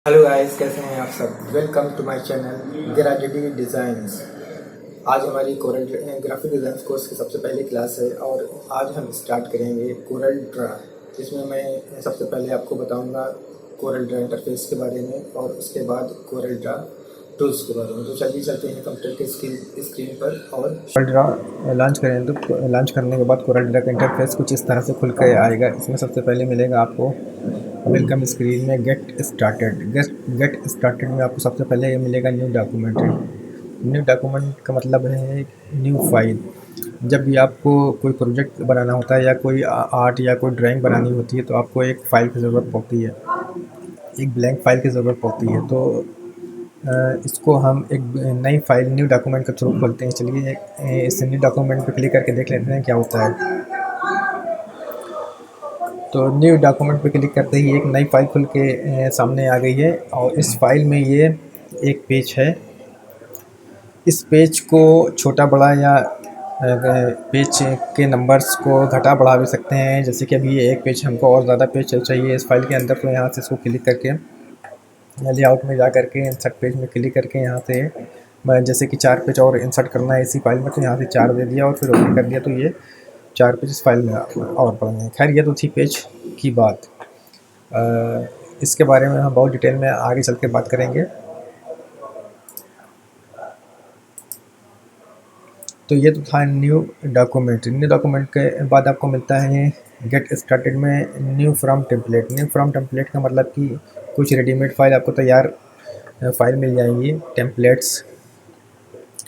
Hello guys, कैसे हैं आप सब। Welcome to my channel Graduity Designs. आज हमारी कोरल ग्राफिक डिज़ाइन कोर्स की सबसे पहली क्लास है और आज हम स्टार्ट करेंगे कोरल ड्रा, जिसमें मैं सबसे पहले आपको बताऊंगा कोरल ड्रा इंटरफेस के बारे में और उसके बाद कोरल ड्रा टूल्स के बारे में। तो चलिए चलते हैं कंप्यूटर के स्क्रीन पर और कोरल ड्रा लॉन्च करें। तो लॉन्च करने के बाद कोरल ड्रा का इंटरफेस कुछ इस तरह से खुल कर आएगा। इसमें सबसे पहले मिलेगा आपको वेलकम स्क्रीन में गेट स्टार्टेड में आपको सबसे पहले ये मिलेगा न्यू डॉक्यूमेंट्री। न्यू डॉक्यूमेंट का मतलब है न्यू फाइल। जब भी आपको कोई प्रोजेक्ट बनाना होता है या कोई आर्ट या कोई ड्राइंग बनानी होती है तो आपको एक फ़ाइल की ज़रूरत पड़ती है, एक ब्लैंक फ़ाइल की ज़रूरत पड़ती है। तो इसको हम एक नई फाइल न्यू डॉक्यूमेंट के थ्रू खोलते हैं। चलिए इस न्यू डॉक्यूमेंट पर क्लिक करके देख लेते हैं क्या होता है। तो न्यू डॉक्यूमेंट पे क्लिक करते ही एक नई फ़ाइल खुल के सामने आ गई है और इस फाइल में ये एक पेज है। इस पेज को छोटा बड़ा या पेज के नंबर्स को घटा बढ़ा भी सकते हैं। जैसे कि अभी ये एक पेज, हमको और ज़्यादा पेज चाहिए इस फाइल के अंदर, तो यहाँ से इसको क्लिक करके लेआउट में जा करके इंसर्ट पेज में क्लिक करके यहाँ से जैसे कि 4 पेज और इंसर्ट करना है इसी फाइल में, तो यहाँ से 4 दे दिया और फिर ओके कर दिया, तो ये 4 पेज इस फाइल में और पढ़ने हैं। खैर, ये तो थी पेज की बात। इसके बारे में हम बहुत डिटेल में आगे चल के बात करेंगे। तो ये तो था न्यू डॉक्यूमेंट। न्यू डॉक्यूमेंट के बाद आपको मिलता है गेट स्टार्टेड में new from template. New from template का मतलब कि कुछ रेडीमेड फाइल आपको तैयार फाइल मिल जाएंगी, टेम्पलेट्स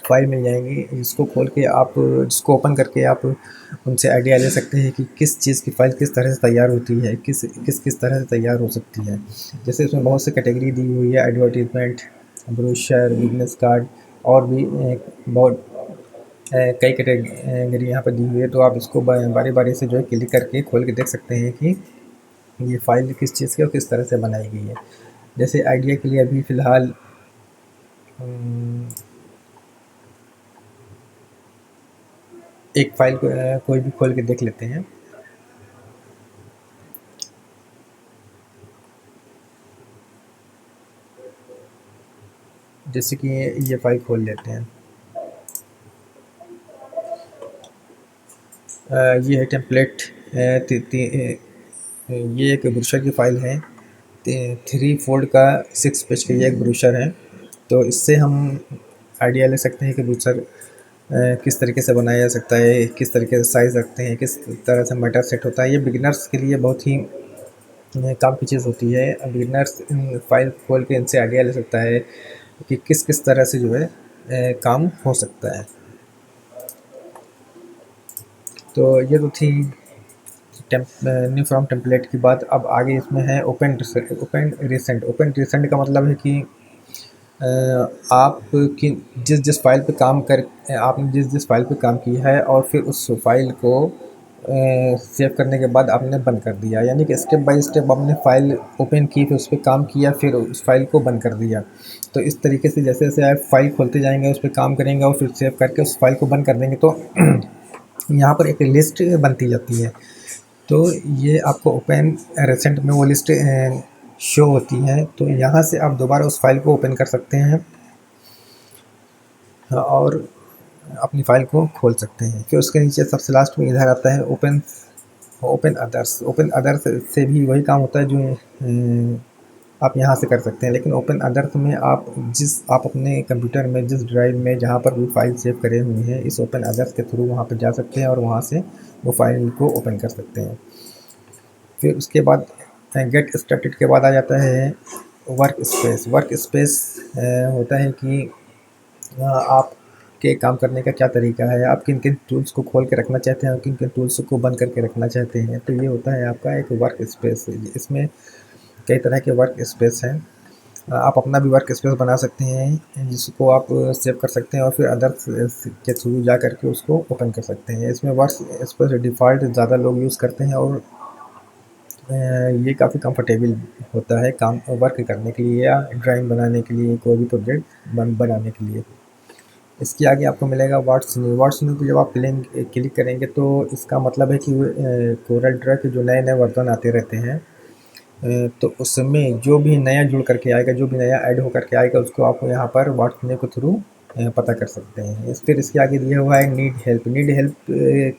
फाइल मिल जाएंगी, जिसको खोल के आप, जिसको ओपन करके आप उनसे आइडिया ले सकते हैं कि किस चीज़ की फ़ाइल किस तरह से तैयार होती है, किस तरह से तैयार हो सकती है। जैसे इसमें बहुत से कैटेगरी दी हुई है, एडवर्टीजमेंट, ब्रोशर, बिजनेस कार्ड और भी बहुत कई कैटेगरी यहाँ पर दी हुई है। तो आप इसको बारी बारी से जो है क्लिक करके खोल के देख सकते हैं कि ये फ़ाइल किस चीज़ की और किस तरह से बनाई गई है। जैसे आइडिया के लिए अभी फ़िलहाल एक फ़ाइल को कोई भी खोल के देख लेते हैं। जैसे कि ये फ़ाइल खोल लेते हैं। ये है टेम्पलेट। ये एक ब्रोशर की फ़ाइल है। 3 फोल्ड का 6 पेज का ये एक ब्रोशर है। तो इससे हम आइडिया ले सकते हैं कि ब्रोशर किस तरीके से बनाया जा सकता है, किस तरीके से साइज़ रखते हैं, किस तरह से मैटर सेट होता है। ये बिगिनर्स के लिए बहुत ही काम की चीज़ होती है। बिगिनर्स फाइल खोल के इनसे आइडिया ले सकता है कि किस किस तरह से जो है काम हो सकता है। तो ये तो थी न्यू फ्रॉम टेम्पलेट की बात। अब आगे इसमें है ओपन रिसेंट। ओपन रिसेंट का मतलब है कि आप की जिस फाइल पे काम कर आपने जिस फाइल पे काम किया है और फिर उस फाइल को सेव करने के बाद आपने बंद कर दिया, यानी कि स्टेप बाय स्टेप आपने फाइल ओपन की, फिर उस पर काम किया, फिर उस फाइल को बंद कर दिया। तो इस तरीके से जैसे जैसे आप फाइल खोलते जाएंगे, उस पर काम करेंगे और फिर सेव करके उस फाइल को बंद कर देंगे, तो यहाँ पर एक लिस्ट बनती जाती है। तो ये आपको ओपन रिसेंट में वो लिस्ट शो होती है। तो यहाँ से आप दोबारा उस फाइल को ओपन कर सकते हैं और अपनी फ़ाइल को खोल सकते हैं। फिर उसके नीचे सबसे लास्ट में इधर आता है open open others. Open others से भी वही काम होता है जो आप यहाँ से कर सकते हैं, लेकिन ओपन अदर्स में आप अपने कंप्यूटर में जिस ड्राइव में जहाँ पर भी फाइल सेव करे हुए हैं, इस ओपन अदर्स के थ्रू वहाँ पर जा सकते हैं और वहाँ से वो फाइल को ओपन कर सकते हैं। फिर उसके बाद गेट स्टार्टेड के बाद आ जाता है वर्क स्पेस। वर्क स्पेस होता है कि आपके काम करने का क्या तरीका है, आप किन किन टूल्स को खोल के रखना चाहते हैं और किन किन टूल्स को बंद करके रखना चाहते हैं। तो ये होता है आपका एक वर्क स्पेस। इसमें कई तरह के वर्क स्पेस हैं। आप अपना भी वर्क स्पेस बना सकते हैं जिसको आप सेव कर सकते हैं और फिर अदर्स के थ्रू जा करके उसको ओपन कर सकते हैं। इसमें वर्क स्पेस डिफ़ॉल्ट ज़्यादा लोग यूज़ करते हैं और ये काफ़ी कंफर्टेबल होता है काम वर्क करने के लिए या ड्राइंग बनाने के लिए, कोई भी प्रोजेक्ट बनाने के लिए। इसके आगे आपको मिलेगा व्हाट्स न्यू। व्हाट्स न्यू पे जब आप क्लिक करेंगे तो इसका मतलब है कि कोरल ड्रा के जो नए नए वर्जन आते रहते हैं, तो उसमें जो भी नया जुड़ करके आएगा, जो भी नया ऐड होकर के आएगा, उसको आप यहाँ पर व्हाट्सएप के थ्रू पता कर सकते हैं। फिर इसके आगे दिया हुआ है नीड हेल्प। नीड हेल्प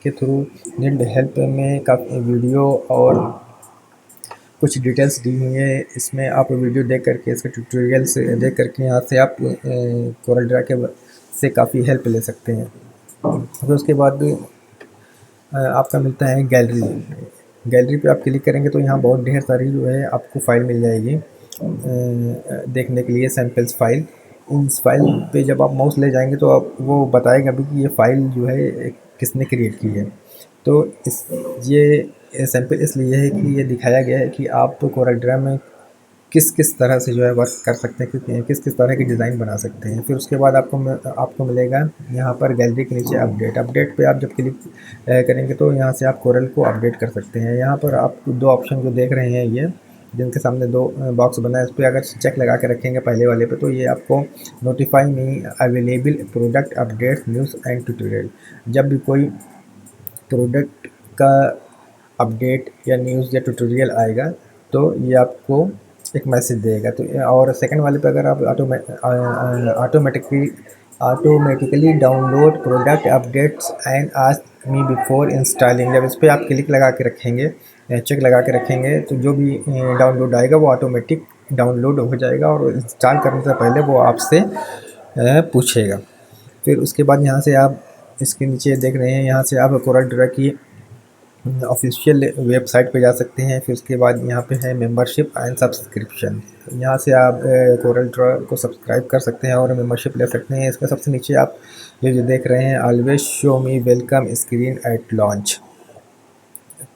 के थ्रू, नीड हेल्प में काफ़ी वीडियो और कुछ डिटेल्स दी हुई है। इसमें आप वीडियो देख करके, इसके ट्यूटोरियल्स देख करके यहाँ से आप कोरल ड्रा के से काफ़ी हेल्प ले सकते हैं। फिर उसके बाद आपका मिलता है गैलरी। गैलरी पे आप क्लिक करेंगे तो यहाँ बहुत ढेर सारी जो है आपको फ़ाइल मिल जाएगी देखने के लिए, सैम्पल्स फ़ाइल। इस फाइल पे जब आप माउस ले जाएंगे तो आप वो बताएगा भी कि ये फ़ाइल जो है किसने क्रिएट की है। तो ये सैम्पल इसलिए है कि ये दिखाया गया है कि आप कोरल ड्रा में किस किस तरह से जो है वर्क कर सकते हैं, किस किस तरह की डिज़ाइन बना सकते हैं। फिर उसके बाद आपको मिलेगा यहाँ पर गैलरी के नीचे अपडेट। अपडेट पे आप जब क्लिक करेंगे तो यहाँ से आप कोरल को अपडेट कर सकते हैं। यहाँ पर आप दो ऑप्शन जो देख रहे हैं, ये जिनके सामने दो बॉक्स बना है, इस पर अगर चेक लगा के रखेंगे पहले वाले पे, तो ये आपको notify me available product updates news and tutorial. जब भी कोई प्रोडक्ट का अपडेट या न्यूज़ या ट्यूटोरियल आएगा तो ये आपको एक मैसेज देगा। तो और सेकंड वाले पे अगर आप automatically download product updates and ask me before installing, जब इस पर आप क्लिक लगा के रखेंगे, चेक लगा के रखेंगे, तो जो भी डाउनलोड आएगा वो ऑटोमेटिक डाउनलोड हो जाएगा और इंस्टॉल करने से पहले वो आपसे पूछेगा। फिर उसके बाद यहाँ से आप इसके नीचे देख रहे हैं, यहाँ से आप कोरल ड्रा की ऑफिशियल वेबसाइट पे जा सकते हैं। फिर उसके बाद यहाँ पे है मेंबरशिप एंड सब्सक्रिप्शन। यहाँ से आप कोरल ड्रा को सब्सक्राइब कर सकते हैं और मेंबरशिप ले सकते हैं। इसका सबसे नीचे आप ये जो देख रहे हैं, always show me welcome screen eight launch,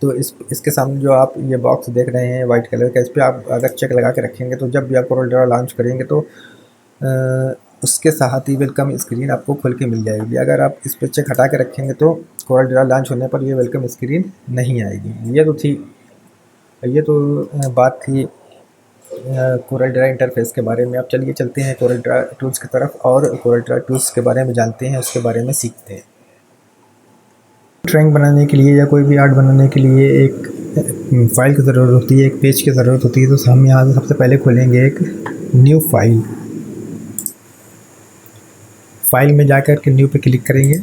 तो इसके सामने जो आप ये बॉक्स देख रहे हैं वाइट कलर का, इस पर आप अगर चेक लगा के रखेंगे तो जब भी आप कोरल ड्रा लॉन्च करेंगे तो उसके साथ ही वेलकम स्क्रीन आपको खुल के मिल जाएगी। अगर आप इस पर चेक हटा के रखेंगे तो कोरल ड्रा लॉन्च होने पर ये वेलकम स्क्रीन नहीं आएगी। ये तो बात थी कोरल ड्रा इंटरफेस के बारे में। अब चलिए चलते हैं कोरल ड्रा टूल्स की तरफ और कोरल ड्रा टूल्स के बारे में जानते हैं, उसके बारे में सीखते हैं। ड्राइंग बनाने के लिए या कोई भी आर्ट बनाने के लिए एक फ़ाइल की ज़रूरत होती है, एक पेज की ज़रूरत होती है। तो हम यहाँ से सबसे पहले खोलेंगे एक न्यू फाइल। फाइल में जाकर के न्यू पे क्लिक करेंगे,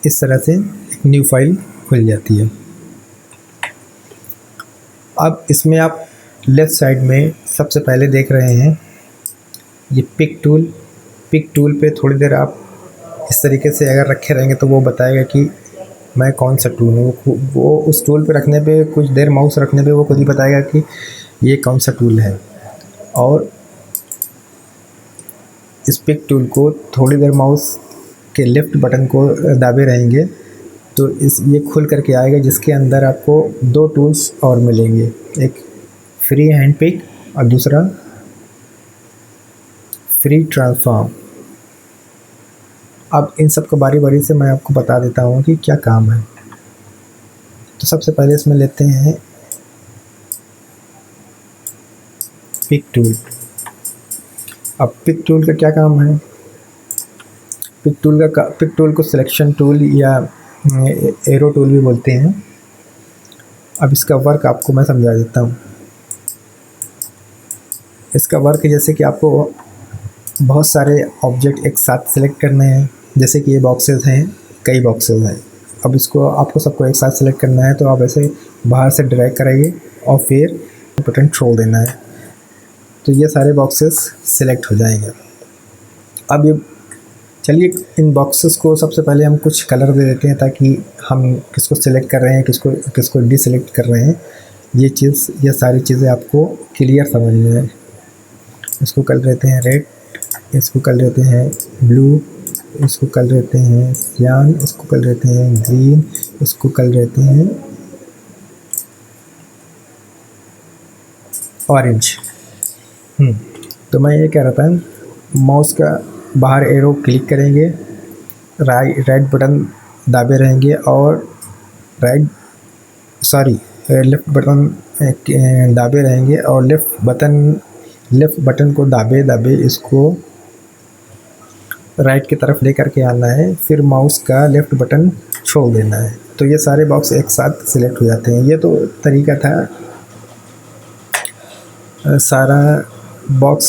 इस तरह से एक न्यू फाइल खुल जाती है। अब इसमें आप लेफ़्ट साइड में सबसे पहले देख रहे हैं ये पिक टूल। पिक टूल पे थोड़ी देर आप इस तरीके से अगर रखे रहेंगे तो वो बताएगा कि मैं कौन सा टूल हूँ। वो उस टूल पे रखने पे, कुछ देर माउस रखने पे वो खुद ही बताएगा कि ये कौन सा टूल है। और इस पिक टूल को थोड़ी देर माउस के लेफ़्ट बटन को दाबे रहेंगे तो ये खुल करके आएगा, जिसके अंदर आपको दो टूल्स और मिलेंगे, एक फ्री हैंड पिक और दूसरा फ्री ट्रांसफॉर्म। अब इन सब को बारी बारी से मैं आपको बता देता हूँ कि क्या काम है। तो सबसे पहले इसमें लेते हैं पिक टूल। अब पिक टूल का क्या काम है? पिक टूल को सिलेक्शन टूल या एरो टूल भी बोलते हैं। अब इसका वर्क आपको मैं समझा देता हूँ। इसका वर्क जैसे कि आपको बहुत सारे ऑब्जेक्ट एक साथ सिलेक्ट करने हैं, जैसे कि ये बॉक्सेस हैं, कई बॉक्सेस हैं। अब इसको आपको सबको एक साथ सिलेक्ट करना है तो आप ऐसे बाहर से ड्रैग कराइए और फिर बटन छोड़ देना है, तो ये सारे बॉक्सेस सिलेक्ट हो जाएंगे। अब ये चलिए इन बॉक्सेस को सबसे पहले हम कुछ कलर दे देते हैं ताकि हम किसको सिलेक्ट कर रहे हैं, किसको डिसेलेक्ट कर रहे हैं, ये सारी चीज़ें आपको क्लियर समझ में आए। इसको कर देते हैं रेड, इसको कर देते हैं ब्लू, इसको कर देते हैं सियान, इसको कर देते हैं ग्रीन, इसको कर देते हैं ऑरेंज। तो मैं ये कह रहा था, माउस का बाहर एरो क्लिक करेंगे, राइट बटन दाबे रहेंगे और लेफ़्ट बटन दाबे रहेंगे और लेफ़्ट बटन को दाबे इसको राइट की तरफ लेकर के आना है, फिर माउस का लेफ़्ट बटन छोड़ देना है, तो ये सारे बॉक्स एक साथ सिलेक्ट हो जाते हैं। ये तो तरीका था सारा बॉक्स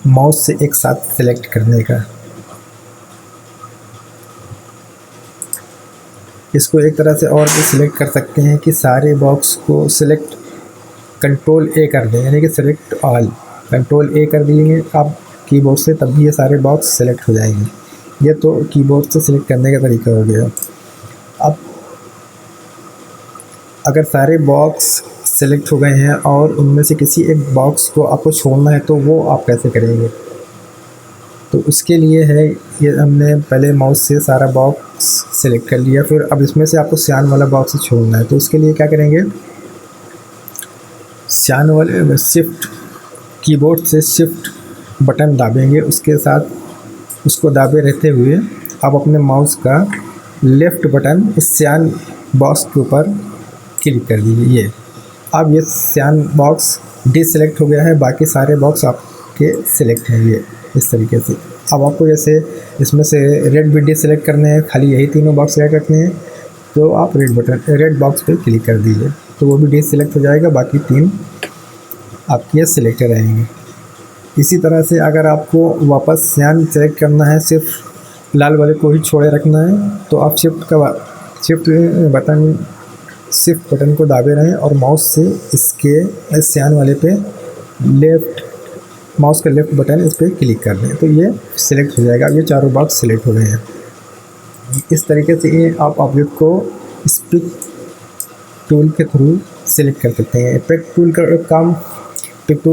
माउस से एक साथ सेलेक्ट करने का। इसको एक तरह से और भी सिलेक्ट कर सकते हैं कि सारे बॉक्स को सिलेक्ट कंट्रोल ए कर दें, यानी कि सिलेक्ट ऑल। कंट्रोल ए कर दिए आप कीबोर्ड से, तब भी ये सारे बॉक्स सेलेक्ट हो जाएंगे। ये तो कीबोर्ड से सिलेक्ट करने का तरीका हो गया। अब अगर सारे बॉक्स सेलेक्ट हो गए हैं और उनमें से किसी एक बॉक्स को आपको छोड़ना है तो वो आप कैसे करेंगे? तो उसके लिए है, ये हमने पहले माउस से सारा बॉक्स सेलेक्ट कर लिया, फिर अब इसमें से आपको सियान वाला बॉक्स छोड़ना है। तो उसके लिए क्या करेंगे, सियान वाले शिफ्ट कीबोर्ड से शिफ्ट बटन दाबेंगे, उसके साथ उसको दाबे रहते हुए आप अपने माउस का लेफ़्ट बटन इस सियान बॉक्स के ऊपर क्लिक कर दीजिए। ये अब ये सियान बॉक्स डिसेलेक्ट हो गया है, बाकी सारे बॉक्स आपके सिलेक्ट हैं। ये इस तरीके से। अब आपको जैसे इसमें से रेड भी डिसेलेक्ट करने हैं, खाली यही तीनों बॉक्स सेलेक्ट रखने हैं, तो आप रेड बॉक्स पे क्लिक कर दीजिए, तो वो भी डिसेलेक्ट हो जाएगा, बाकी तीन आपके सिलेक्ट रहेंगे। इसी तरह से अगर आपको वापस सियान सेलेक्ट करना है, सिर्फ लाल वाले को ही छोड़े रखना है, तो आप शिफ्ट बटन को दाबे रहें और माउस से इसके सियान वाले पे माउस का लेफ़्ट बटन इस पर क्लिक कर दें, तो ये सिलेक्ट हो जाएगा। अब ये चारों बॉक्स सिलेक्ट हो गए हैं। इस तरीके से ये आप ऑब्जेक्ट को स्पिक टूल के थ्रू सिलेक्ट कर सकते हैं। पिक टूल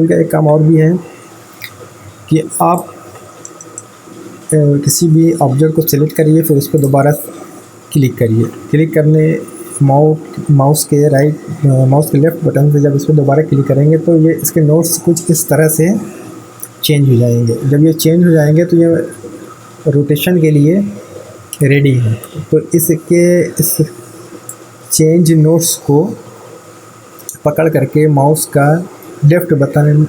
का एक काम और भी है कि आप किसी भी ऑब्जेक्ट को सिलेक्ट करिए, फिर उस पर दोबारा क्लिक करिए। क्लिक करने माउस के लेफ़्ट बटन से जब इस पर दोबारा क्लिक करेंगे तो ये इसके नोट्स कुछ इस तरह से चेंज हो जाएंगे। जब ये चेंज हो जाएंगे तो ये रोटेशन के लिए रेडी है। तो इस चेंज नोट्स को पकड़ करके माउस का लेफ़्ट बटन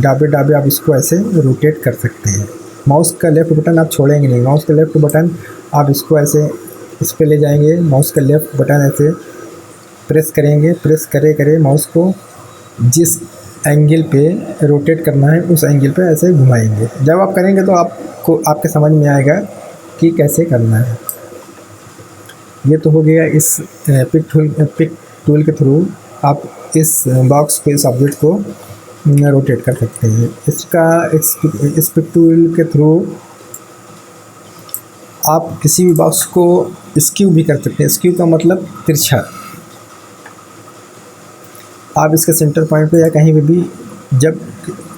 दाबे आप इसको ऐसे रोटेट कर सकते हैं। माउस का लेफ़्ट बटन आप छोड़ेंगे नहीं, माउस का लेफ़्ट बटन आप इसको ऐसे इस पे ले जाएंगे, माउस का लेफ़्ट बटन ऐसे प्रेस करेंगे, प्रेस करे माउस को जिस एंगल पे रोटेट करना है उस एंगल पे ऐसे घुमाएंगे। जब आप करेंगे तो आपके समझ में आएगा कि कैसे करना है। ये तो हो गया इस पिक टूल के थ्रू आप इस बॉक्स को, इस ऑब्जेक्ट को रोटेट कर सकते हैं। इस पिक टूल के थ्रू आप किसी भी बॉक्स को स्क्यू भी कर सकते हैं। स्क्यू का मतलब तिरछा। आप इसके सेंटर पॉइंट पे या कहीं पे भी जब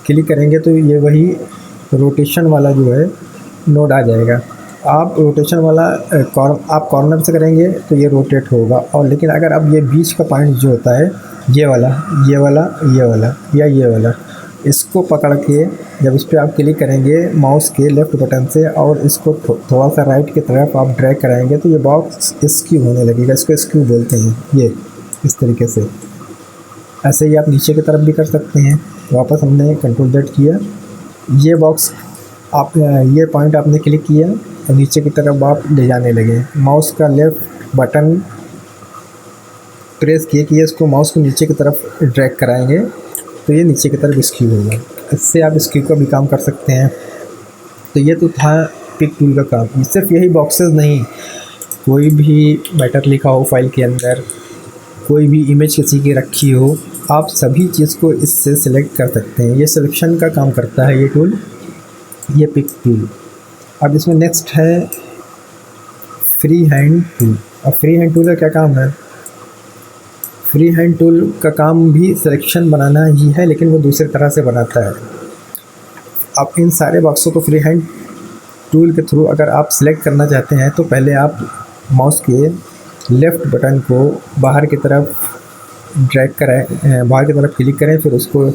क्लिक करेंगे तो ये वही रोटेशन वाला जो है नोड आ जाएगा। आप रोटेशन वाला आप कॉर्नर से करेंगे तो ये रोटेट होगा, और लेकिन अगर अब ये बीच का पॉइंट जो होता है ये वाला इसको पकड़ के जब इस पर आप क्लिक करेंगे माउस के लेफ़्ट बटन से और इसको थोड़ा सा राइट की तरफ आप ड्रैग कराएंगे तो ये बॉक्स स्क्यू होने लगेगा। इसको स्क्यू बोलते हैं। ये इस तरीके से। ऐसे ही आप नीचे की तरफ भी कर सकते हैं। वापस हमने कंट्रोल Z किया, ये बॉक्स ये पॉइंट आपने क्लिक किया और नीचे की तरफ आप ले जाने लगे। माउस का लेफ़्ट बटन प्रेस किए कि इसको माउस को नीचे की तरफ ड्रैग कराएंगे तो ये नीचे की तरफ स्क्यू होगा। इससे आप स्क्यू का भी काम कर सकते हैं। तो ये तो था पिक टूल का काम। सिर्फ यही बॉक्सेस नहीं, कोई भी मैटर लिखा हो फाइल के अंदर, कोई भी इमेज किसी की रखी हो, आप सभी चीज़ को इससे सिलेक्ट कर सकते हैं। ये सिलेक्शन का काम करता है ये टूल, ये पिक टूल। अब इसमें नेक्स्ट है फ्री हैंड टूल। अब फ्री हैंड टूल का क्या काम है? फ्री हैंड टूल का काम भी सिलेक्शन बनाना ही है, लेकिन वो दूसरी तरह से बनाता है। अब इन सारे बॉक्सों को फ्री हैंड टूल के थ्रू अगर आप सिलेक्ट करना चाहते हैं तो पहले आप माउस के लेफ़्ट बटन को बाहर की तरफ बाहर की तरफ क्लिक करें, फिर उसको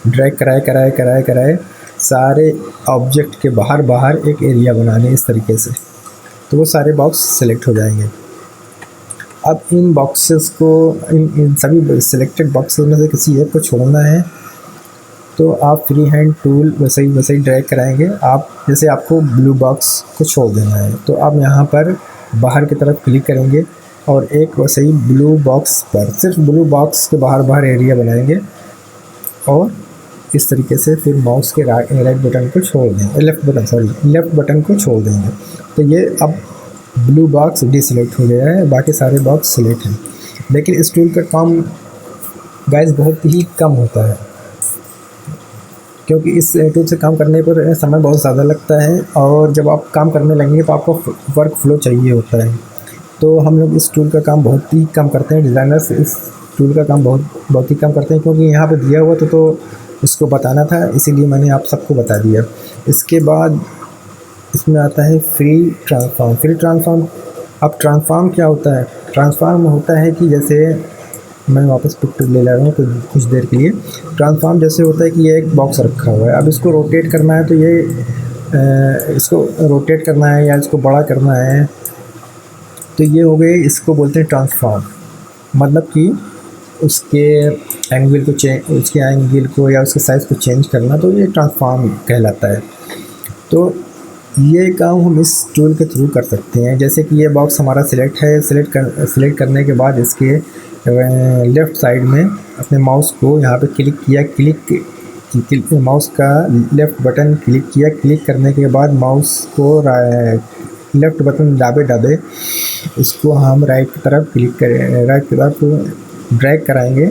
ड्रैग कराए सारे ऑब्जेक्ट के बाहर एक एरिया बनाने इस तरीके से, तो वो सारे बॉक्स सेलेक्ट हो जाएंगे। अब इन बॉक्सेस को इन सभी सिलेक्टेड बॉक्सेस में से किसी एक को छोड़ना है तो आप फ्री हैंड टूल वैसे ही ड्रैग कराएंगे। आप जैसे आपको ब्लू बॉक्स को छोड़ देना है तो आप यहाँ पर बाहर की तरफ क्लिक करेंगे और एक वैसे ही ब्लू बॉक्स पर सिर्फ ब्लू बॉक्स के बाहर एरिया बनाएंगे और इस तरीके से फिर माउस के राइट बटन को छोड़ देंगे, लेफ़्ट बटन को छोड़ देंगे। तो ये अब ब्लू बॉक्स डिसेलेक्ट हो गया है, बाकी सारे बॉक्स सिलेक्ट हैं। लेकिन इस टूल का काम गाइस बहुत ही कम होता है, क्योंकि इस टूल से काम करने पर समय बहुत ज़्यादा लगता है, और जब आप काम करने लगेंगे तो आपको वर्क फ्लो चाहिए होता है। तो हम लोग इस टूल का काम बहुत ही कम करते हैं, डिज़ाइनर्स इस टूल का काम बहुत ही कम करते हैं, क्योंकि यहाँ पे दिया हुआ तो इसको बताना था, इसीलिए मैंने आप सबको बता दिया। इसके बाद इसमें आता है फ्री ट्रांसफॉर्म। अब ट्रांसफॉर्म क्या होता है? ट्रांसफॉर्म होता है कि जैसे मैं वापस पिक्चर ले ला रहा हूँ कुछ देर के लिए। ट्रांसफॉर्म जैसे होता है कि ये एक बॉक्स रखा हुआ है, अब इसको रोटेट करना है, तो ये इसको रोटेट करना है या इसको बड़ा करना है, तो ये हो गए, इसको बोलते हैं ट्रांसफॉर्म। मतलब कि उसके एंगल को या उसके साइज़ को चेंज करना, तो ये ट्रांसफॉर्म कहलाता है। तो ये काम हम इस टूल के थ्रू कर सकते हैं। जैसे कि ये बॉक्स हमारा सिलेक्ट है, सिलेक्ट करने के बाद इसके लेफ़्ट साइड में अपने माउस को यहाँ पे क्लिक किया, माउस का लेफ़्ट बटन क्लिक किया। क्लिक करने के बाद माउस को लेफ़्ट बटन दाबे इसको हम राइट की तरफ राइट की तरफ ड्रैग कराएंगे,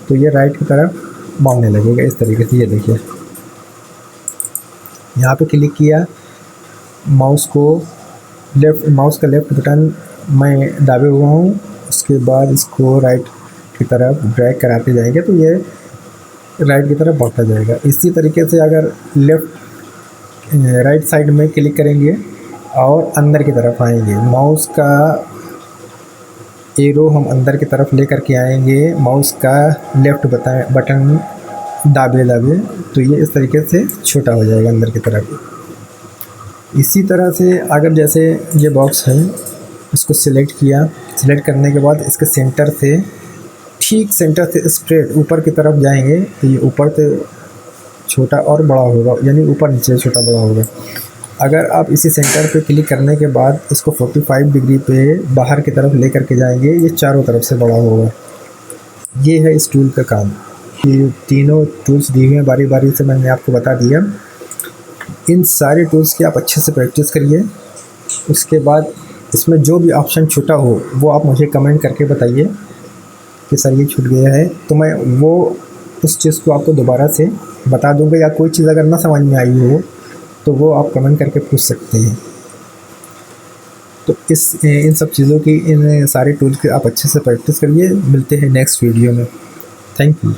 तो ये राइट की तरफ मांगने लगेगा इस तरीके से। ये देखिए, यहाँ पे क्लिक किया, माउस का लेफ़्ट बटन मैं दाबे हुआ हूँ, उसके बाद इसको राइट की तरफ ड्रैग कराते जाएंगे, तो ये राइट की तरफ बढ़ता जाएगा। इसी तरीके से अगर राइट साइड में क्लिक करेंगे और अंदर की तरफ आएंगे, माउस का एरो हम अंदर की तरफ लेकर के आएंगे, माउस का लेफ़्ट बटन दाबे तो ये इस तरीके से छोटा हो जाएगा अंदर की तरफ। इसी तरह से अगर जैसे ये बॉक्स है, इसको सिलेक्ट किया, सिलेक्ट करने के बाद इसके ठीक सेंटर से स्ट्रेट ऊपर की तरफ जाएंगे, तो ये ऊपर से छोटा और बड़ा होगा, यानी ऊपर नीचे छोटा बड़ा होगा। अगर आप इसी सेंटर पे क्लिक करने के बाद इसको 45 डिग्री पे बाहर की तरफ लेकर के जाएंगे, ये चारों तरफ से बड़ा होगा। ये है इस टूल का काम। ये तीनों टूल्स दिए हुए हैं, बारी बारी से मैंने आपको बता दिया। इन सारे टूल्स की आप अच्छे से प्रैक्टिस करिए। उसके बाद इसमें जो भी ऑप्शन छूटा हो वो आप मुझे कमेंट करके बताइए कि सर ये छूट गया है, तो मैं वो उस चीज़ को आपको दोबारा से बता दूंगा, या कोई चीज़ अगर ना समझ में आई हो तो वो आप कमेंट करके पूछ सकते हैं। तो इन सब चीज़ों की, इन सारे टूल्स की आप अच्छे से प्रैक्टिस करिए। मिलते हैं नेक्स्ट वीडियो में। Thank you.